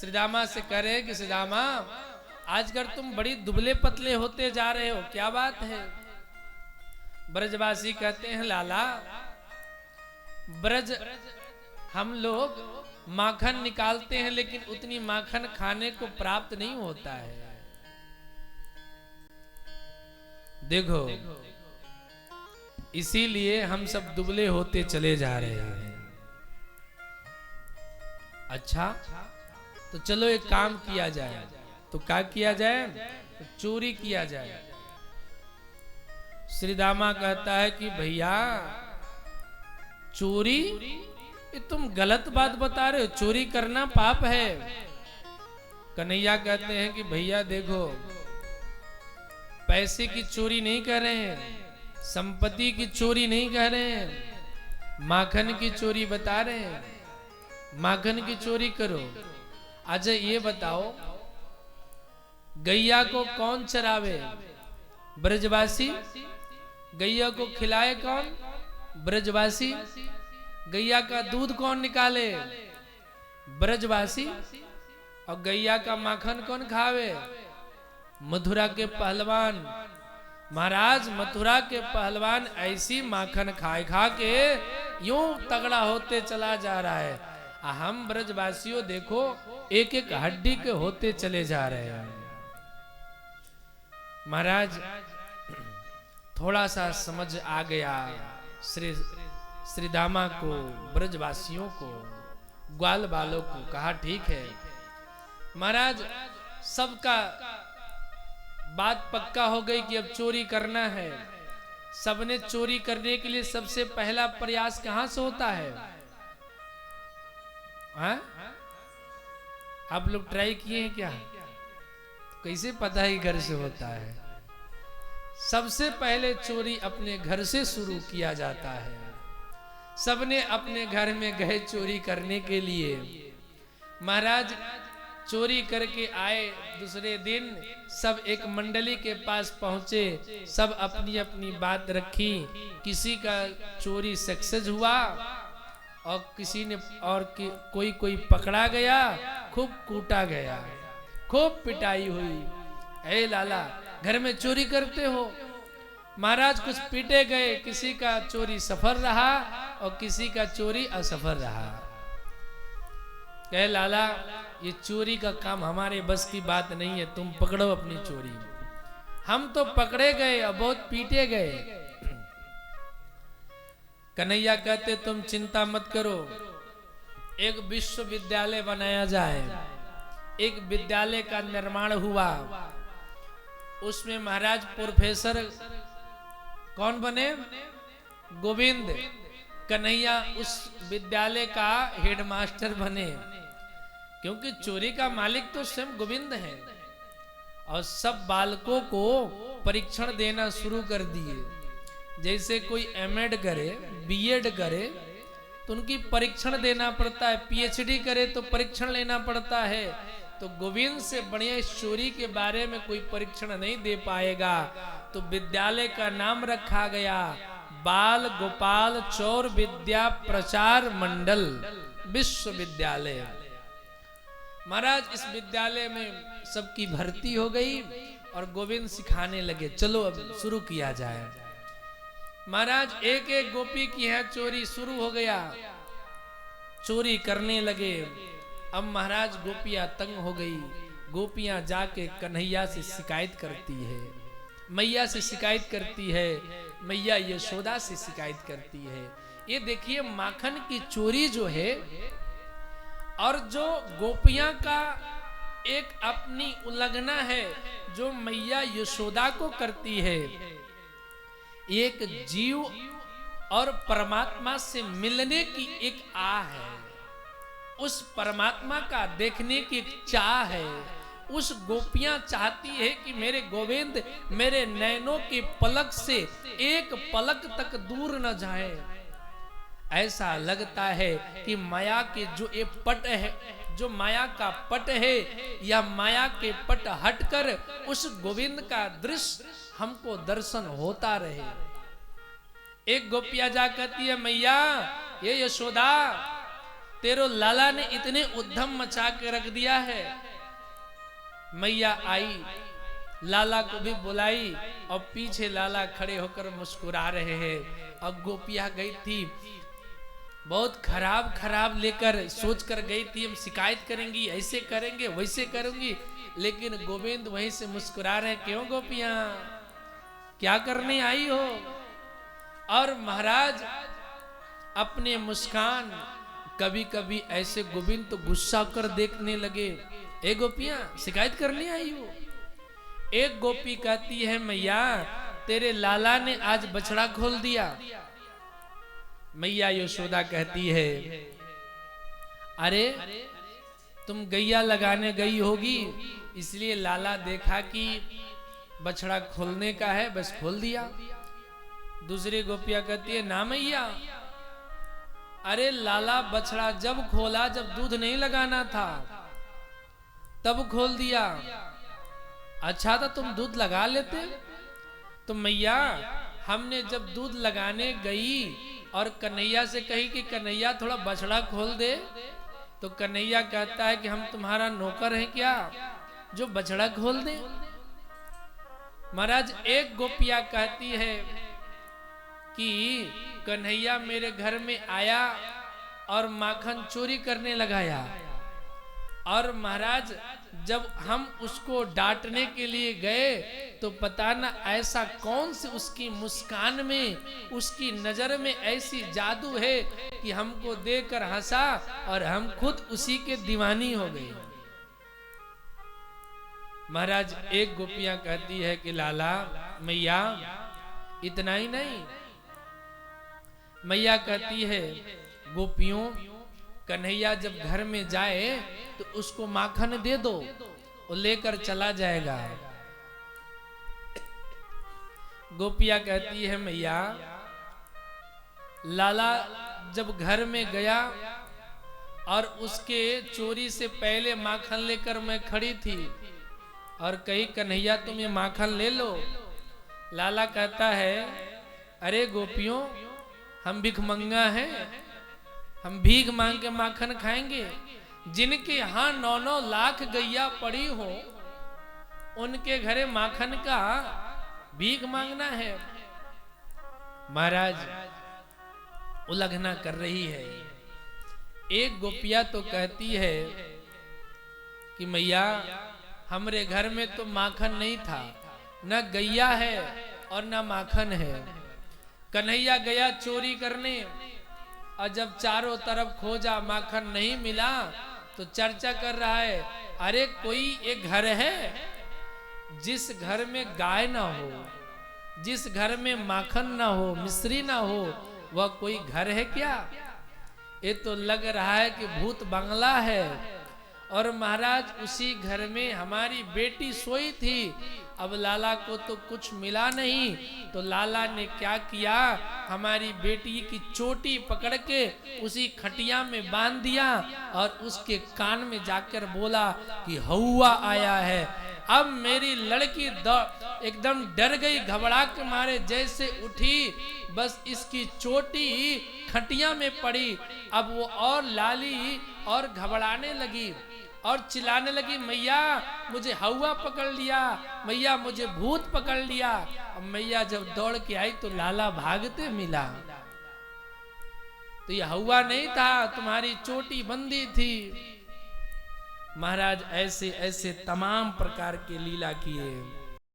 श्रीदामा से कह रहे कि श्रीदामा आजकल तुम बड़ी दुबले पतले होते जा रहे हो, क्या बात है? ब्रजवासी कहते हैं लाला, ब्रज हम लोग माखन निकालते हैं लेकिन उतनी माखन खाने को प्राप्त नहीं होता है। देखो इसीलिए हम सब दुबले होते चले जा रहे हैं। अच्छा तो चलो एक काम किया जाए। तो क्या किया जाए? तो चोरी किया जाए। श्रीदामा कहता है कि भैया चोरी, ये तुम गलत बात बता रहे हो, चोरी करना पाप है। कन्हैया कहते हैं कि भैया देखो, पैसे की चोरी नहीं कर रहे हैं, संपत्ति की चोरी नहीं कर रहे हैं, माखन की चोरी बता रहे हैं। माखन की चोरी करो। अच्छा ये बताओ, गैया को कौन चरावे? ब्रजवासी। गैया को खिलाए कौन? ब्रजवासी। गैया का दूध कौन निकाले? ब्रजवासी। और गैया का माखन कौन खावे? मथुरा के पहलवान। महाराज मथुरा के पहलवान ऐसी माखन खाए खा के यूं तगड़ा होते चला जा रहा है, हम ब्रजवासियों देखो एक एक हड्डी के होते चले जा रहे हैं। महाराज थोड़ा सा समझ आ गया श्रीदामा को, ब्रजवासियों को, ग्वाल बालों को। कहा ठीक है महाराज, सबका बात पक्का हो गई कि अब चोरी करना है। सबने चोरी करने के लिए सबसे पहला प्रयास कहां से होता है? आप लोग ट्राई किए हैं क्या? कैसे पता है कि घर से होता है? सबसे पहले चोरी अपने घर से शुरू किया जाता है। सबने अपने घर में गए चोरी करने के लिए। महाराज चोरी करके आए, दूसरे दिन सब एक मंडली के पास पहुंचे, सब अपनी अपनी बात रखी। किसी का चोरी सक्सेस हुआ और किसी ने कोई पकड़ा गया, खूब कूटा गया, खूब पिटाई हुई। ए लाला घर में चोरी करते हो? महाराज कुछ पीटे गए, किसी का चोरी सफल रहा और किसी का चोरी असफल रहा। कहे लाला ये चोरी का काम हमारे बस की बात नहीं है, तुम पकड़ो अपनी चोरी। हम तो पकड़े गए और बहुत पीटे गए। कन्हैया कहते तुम चिंता मत करो, एक विश्वविद्यालय बनाया जाए। एक विद्यालय का निर्माण हुआ, उसमें महाराज प्रोफेसर कौन बने? गोविंद। कन्हैया उस विद्यालय का हेडमास्टर बने, क्योंकि चोरी का मालिक तो स्वयं गोविंद है। और सब बालकों को परीक्षण देना शुरू कर दिए। जैसे कोई एमएड करे, बीएड करे तो उनकी परीक्षण देना पड़ता है, पीएचडी करे तो परीक्षण लेना पड़ता है। तो गोविंद से बढ़िया इस चोरी के बारे में कोई परीक्षण नहीं दे पाएगा। तो विद्यालय का नाम रखा गया बाल गोपाल चौर विद्या प्रचार मंडल विश्वविद्यालय। महाराज इस विद्यालय में सबकी भर्ती हो गई और गोविंद सिखाने लगे, चलो अब शुरू किया जाए। महाराज एक एक गोपी की है चोरी शुरू हो गया, चोरी करने लगे। अब महाराज गोपियां तंग हो गई। गोपियां जाके कन्हैया से शिकायत करती है, मैया से शिकायत करती है, मैया यशोदा से शिकायत करती है। ये देखिए माखन की चोरी जो है और जो गोपियां का एक अपनी उल्लंघना है जो मैया यशोदा को करती है। एक जीव और परमात्मा से मिलने की एक आह है, उस परमात्मा का देखने की एक चाह है। उस गोपियां चाहती है कि मेरे गोविंद मेरे नैनों की पलक से एक पलक तक दूर न जाए। ऐसा लगता है कि माया के जो ये पट है, जो माया का पट है, या माया के पट हटकर उस गोविंद का दृश्य हमको दर्शन होता रहे। एक गोपिया जा कहती है मैया ये यशोदा तेरो लाला ने इतने उद्यम मचा के रख दिया है। मैया आई, लाला को भी बुलाई और पीछे लाला खड़े होकर मुस्कुरा रहे हैं। अब गोपियां गई थी, बहुत खराब खराब लेकर सोच कर गई थी, हम शिकायत करेंगी, ऐसे करेंगे, वैसे करूंगी। लेकिन गोविंद वहीं से मुस्कुरा रहे, क्यों गोपियां, क्या करने आई हो? और महाराज अपने मुस्कान, कभी कभी ऐसे गोविंद तो गुस्सा कर देखने लगे, ए गोपियां शिकायत करने आई हो? एक गोपी कहती है, मैया तेरे लाला ने आज बछड़ा खोल दिया। मैया यशोदा कहती है, अरे तुम गैया लगाने गई होगी, इसलिए लाला देखा कि बछड़ा खोलने का है, बस खोल दिया। दूसरी गोपियां कहती है, ना मैया, अरे लाला बछड़ा जब खोला जब दूध नहीं लगाना था, तब खोल दिया। अच्छा था तुम दूध लगा लेते। तो मैया हमने जब दूध लगाने गई और कन्हैया से कही कि कन्हैया थोड़ा बछड़ा खोल दे, तो कन्हैया कहता है कि हम तुम्हारा नौकर हैं क्या जो बछड़ा खोल दे? महाराज एक गोपिया कहती है कि कन्हैया मेरे घर में आया और माखन चोरी करने लगाया, और महाराज जब हम उसको डांटने के लिए गए तो पता ना ऐसा कौन सी उसकी मुस्कान में, उसकी नजर में ऐसी जादू है कि हमको देखकर हंसा और हम खुद उसी के दीवानी हो गए। महाराज एक गोपियां कहती है कि लाला मैया इतना ही नहीं, मैया कहती है गोपियों कन्हैया जब घर में जाए तो उसको माखन दे दो, वो लेकर चला जाएगा। गोपिया कहती है मैया लाला जब घर में गया और उसके चोरी से पहले माखन लेकर मैं खड़ी थी और कही कन्हैया तुम ये माखन ले लो। लाला कहता है अरे गोपियों हम भिखमंगा हैं, हम भीख मांग के माखन खाएंगे। जिनके यहाँ 9-9 लाख गैया पड़ी हो उनके घरे माखन का भीख मांगना है। महाराज उल्लंघना कर रही है। एक गोपिया तो कहती है कि मैया हमरे घर में तो माखन नहीं था, न गैया है और न माखन है। कन्हैया गया चोरी करने और जब चारों तरफ खोजा माखन नहीं मिला तो चर्चा कर रहा है अरे कोई एक घर है जिस घर में गाय ना हो, जिस घर में माखन ना हो, मिश्री ना हो, वह कोई घर है क्या? ये तो लग रहा है कि भूत बंगला है। और महाराज उसी घर में हमारी बेटी सोई थी। अब लाला को तो कुछ मिला नहीं, तो लाला ने क्या किया, हमारी बेटी की चोटी पकड़ के उसी खटिया में बांध दिया और उसके कान में जाकर बोला कि हौवा आया है। अब मेरी लड़की एकदम डर गई, घबरा के मारे जैसे उठी, बस इसकी चोटी खटिया में पड़ी। अब वो और लाली और घबराने लगी और चिल्लाने लगी मैया मुझे हौवा पकड़ लिया, मैया मुझे भूत पकड़ लिया। अब मैया जब दौड़ के आई तो लाला भागते मिला, तो ये हौवा नहीं था, तुम्हारी चोटी बंदी थी। महाराज ऐसे ऐसे तमाम प्रकार के लीला किए।